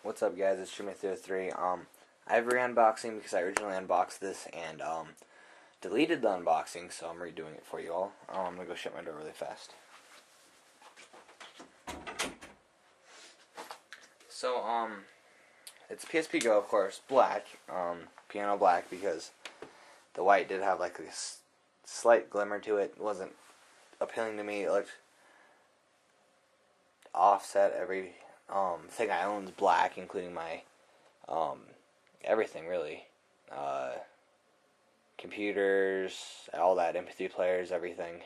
What's up, guys? It's Jimmy303. I have re-unboxing because I originally unboxed this and deleted the unboxing, so I'm redoing it for you all. I'm gonna go shut my door really fast. So it's PSP Go, of course, black, piano black, because the white did have like a slight glimmer to it. It wasn't appealing to me. It looked offset. Every thing I own is black, including my everything really, computers, all that, MP3 players, everything.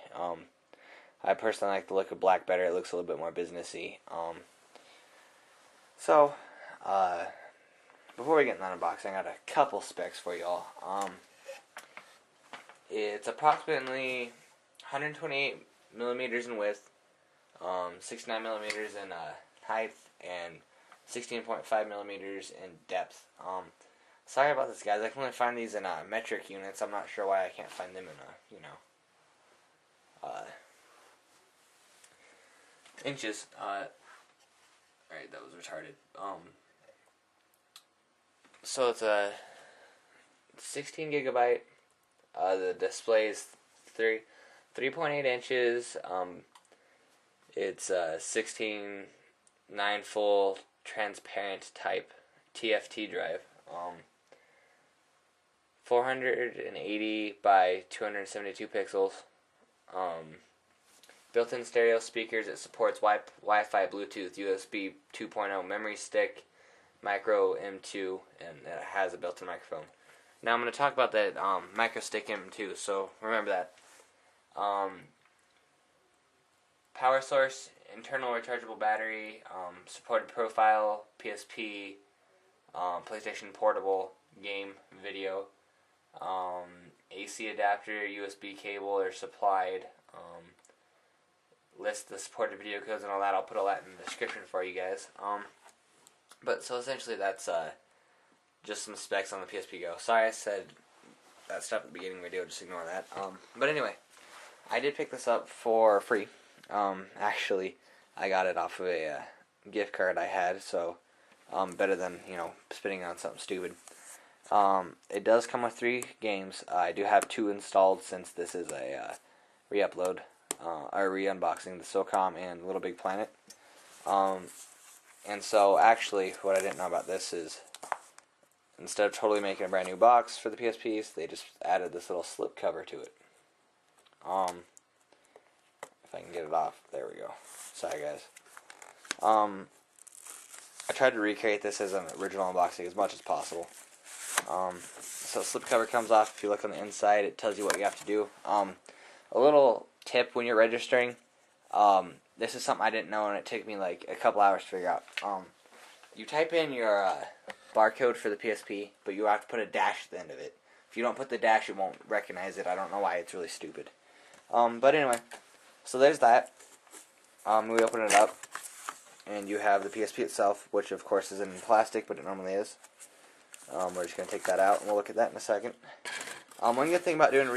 I personally like the look of black better. It looks a little bit more businessy. So before we get into that unboxing, I got a couple specs for y'all. It's approximately 128 millimeters in width, 69 millimeters in height, and 16.5 millimeters in depth. Sorry about this, guys. I can only find these in metric units. I'm not sure why I can't find them in inches. Alright, that was retarded. So it's a 16 gigabyte. The display is 3.8 inches. It's 16:9 full transparent type TFT drive. 480 by 272 pixels. Built-in stereo speakers. It supports Wi-Fi, Bluetooth, USB 2.0, memory stick, micro M2, and it has a built-in microphone. Now I'm going to talk about that micro stick M2. So remember that. Power source, internal rechargeable battery, supported profile, PSP, PlayStation Portable, game, video, AC adapter, USB cable are supplied, list the supported video codes and all that. I'll put all that in the description for you guys. But so essentially that's just some specs on the PSP Go. Sorry I said that stuff at the beginning of the video, just ignore that. But anyway, I did pick this up for free. Actually, I got it off of a gift card I had, so better than, spending on something stupid. It does come with 3 games. I do have 2 installed since this is a re-upload, or re-unboxing, the SOCOM and Little Big Planet. And so actually, what I didn't know about this is, instead of totally making a brand new box for the PSPs, they just added this little slip cover to it. If I can get it off. There we go. Sorry, guys. I tried to recreate this as an original unboxing as much as possible. So slip cover comes off. If you look on the inside, it tells you what you have to do. A little tip when you're registering. This is something I didn't know, and it took me like a couple hours to figure out. You type in your barcode for the PSP, but you have to put a dash at the end of it. If you don't put the dash, it won't recognize it. I don't know why. It's really stupid. But anyway, so there's that. We open it up, and you have the PSP itself, which of course is in plastic, but it normally is. We're just going to take that out, and we'll look at that in a second. One good thing about doing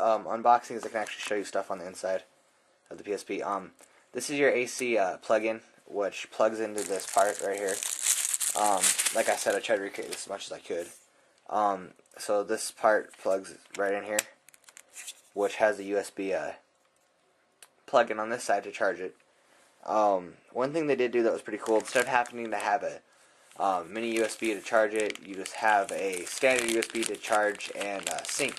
unboxing is I can actually show you stuff on the inside of the PSP. This is your AC plug-in, which plugs into this part right here. Like I said, I tried to recreate this as much as I could. So this part plugs right in here, which has a USB plug-in on this side to charge it. One thing they did do that was pretty cool, instead of having to have a mini USB to charge it, you just have a standard USB to charge and sync.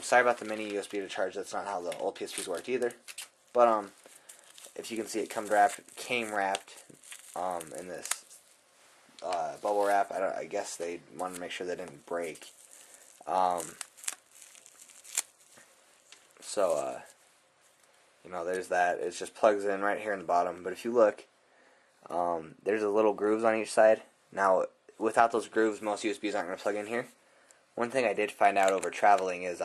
Sorry about the mini USB to charge, that's not how the old PSPs worked either. But if you can see, it came wrapped in this bubble wrap. I guess they wanted to make sure they didn't break. There's that. It just plugs in right here in the bottom. But if you look, there's a little grooves on each side. Now, without those grooves, most USBs aren't going to plug in here. One thing I did find out over traveling is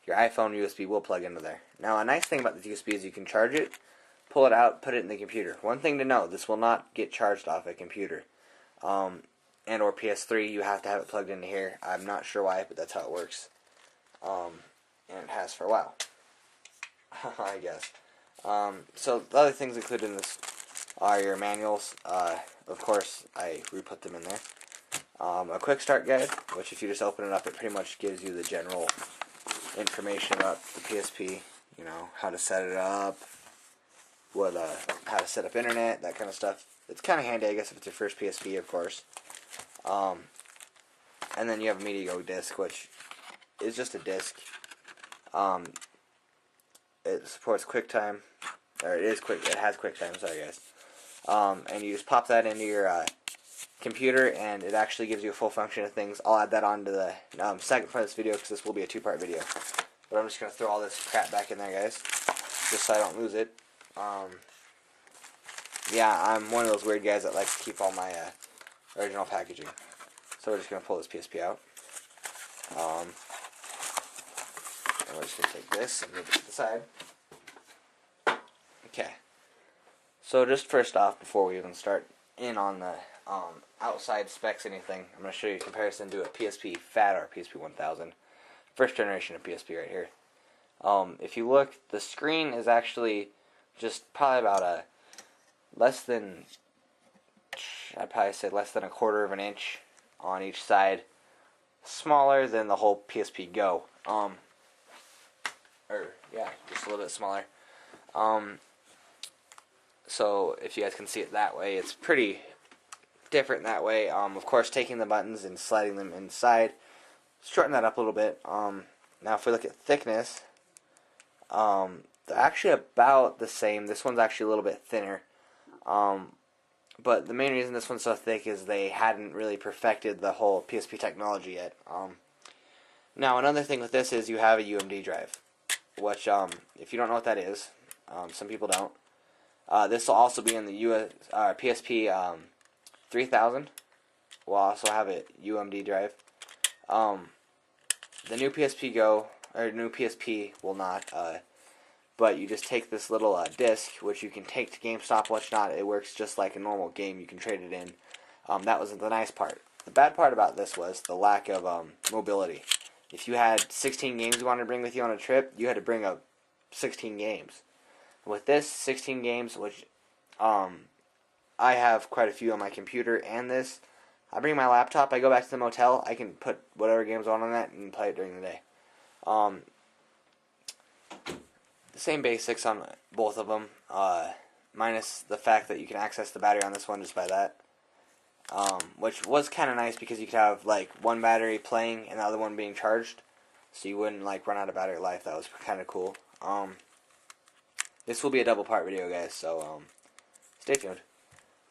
your iPhone USB will plug into there. Now, a nice thing about the USB is you can charge it, pull it out, put it in the computer. One thing to know, this will not get charged off a computer. And or PS3, you have to have it plugged into here. I'm not sure why, but that's how it works. And it has for a while, I guess. So the other things included in this are your manuals. Of course, I re-put them in there. A quick start guide, which if you just open it up, it pretty much gives you the general information about the PSP. You know, how to set it up, how to set up internet, that kind of stuff. It's kind of handy, I guess, if it's your first PSP, of course. And then you have a MediaGo disc, which is just a disc. It supports QuickTime, or it has QuickTime. Sorry, guys. And you just pop that into your computer, and it actually gives you a full function of things. I'll add that onto the second part of this video because this will be a two-part video. But I'm just gonna throw all this crap back in there, guys, just so I don't lose it. Yeah, I'm one of those weird guys that likes to keep all my original packaging. So we're just going to pull this PSP out. And we're just going to take this and move it to the side. Okay. So just first off, before we even start in on the outside specs, anything, I'm going to show you a comparison to a PSP Fat or PSP 1000. First generation of PSP right here. If you look, the screen is actually just probably about a I'd probably say less than a quarter of an inch on each side, smaller than the whole PSP Go. Yeah, just a little bit smaller. So if you guys can see it that way, it's pretty different that way. Of course, taking the buttons and sliding them inside, shorten that up a little bit. Now if we look at thickness, they're actually about the same. This one's actually a little bit thinner. But the main reason this one's so thick is they hadn't really perfected the whole PSP technology yet. Now, another thing with this is you have a UMD drive, which, if you don't know what that is, some people don't, this will also be in the PSP 3000. We'll also have a UMD drive. The new PSP Go, or new PSP will not, but you just take this little disc, which you can take to GameStop, whatnot. It works just like a normal game. You can trade it in. That was the nice part. The bad part about this was the lack of mobility. If you had 16 games you wanted to bring with you on a trip, you had to bring up 16 games. With this, 16 games, which I have quite a few on my computer, and this, I bring my laptop, I go back to the motel, I can put whatever games on that and play it during the day. Same basics on both of them, minus the fact that you can access the battery on this one just by that, which was kind of nice because you could have like one battery playing and the other one being charged, so you wouldn't like run out of battery life. That was kind of cool. This will be a double part video, guys, so stay tuned.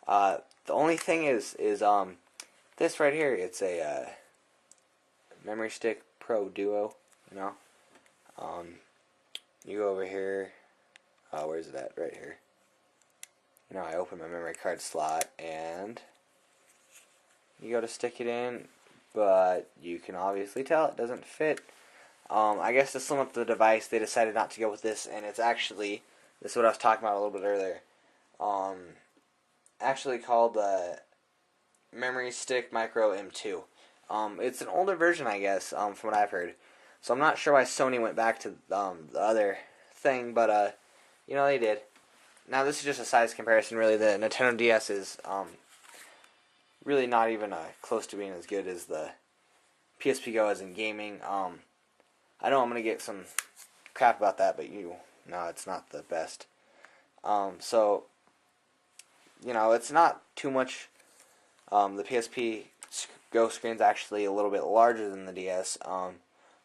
The only thing is this right here. It's a Memory Stick Pro Duo, you know. You go over here, where's it at? Right here. You know, I open my memory card slot, and you go to stick it in, but you can obviously tell it doesn't fit. I guess to slim up the device, they decided not to go with this, and it's actually, this is what I was talking about a little bit earlier, actually called the Memory Stick Micro M2. It's an older version, I guess, from what I've heard. So I'm not sure why Sony went back to the other thing, but you know, they did. Now this is just a size comparison. Really, the Nintendo DS is really not even close to being as good as the PSP Go is in gaming. I know I'm gonna get some crap about that, but no, it's not the best. So you know, it's not too much. The PSP Go screen's actually a little bit larger than the DS.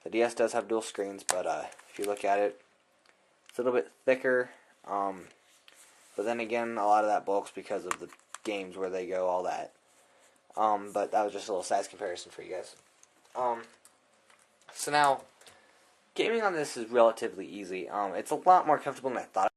The DS does have dual screens, but if you look at it, it's a little bit thicker. But then again, a lot of that bulks because of the games where they go, all that. But that was just a little size comparison for you guys. So now, gaming on this is relatively easy. It's a lot more comfortable than I thought.